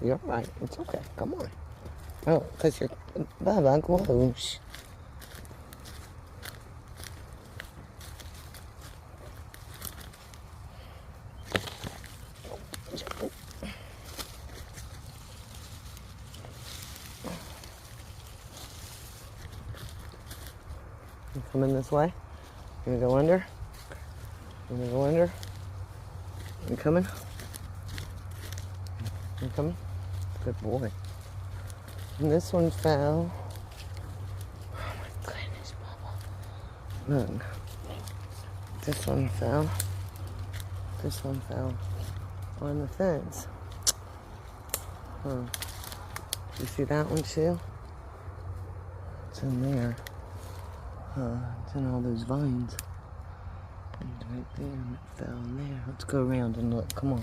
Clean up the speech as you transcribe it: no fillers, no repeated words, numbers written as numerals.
You're right. It's okay. Come on. Oh, because you're... Bubba, gross. You coming this way? You gonna go under? You gonna go under? You coming? You coming? Good boy. And this one fell. Oh my goodness, Bubba. Look. This one fell. This one fell on the fence. Huh. You see that one too? It's in there. It's in all those vines. And right there, and it fell in there. Let's go around and look. Come on.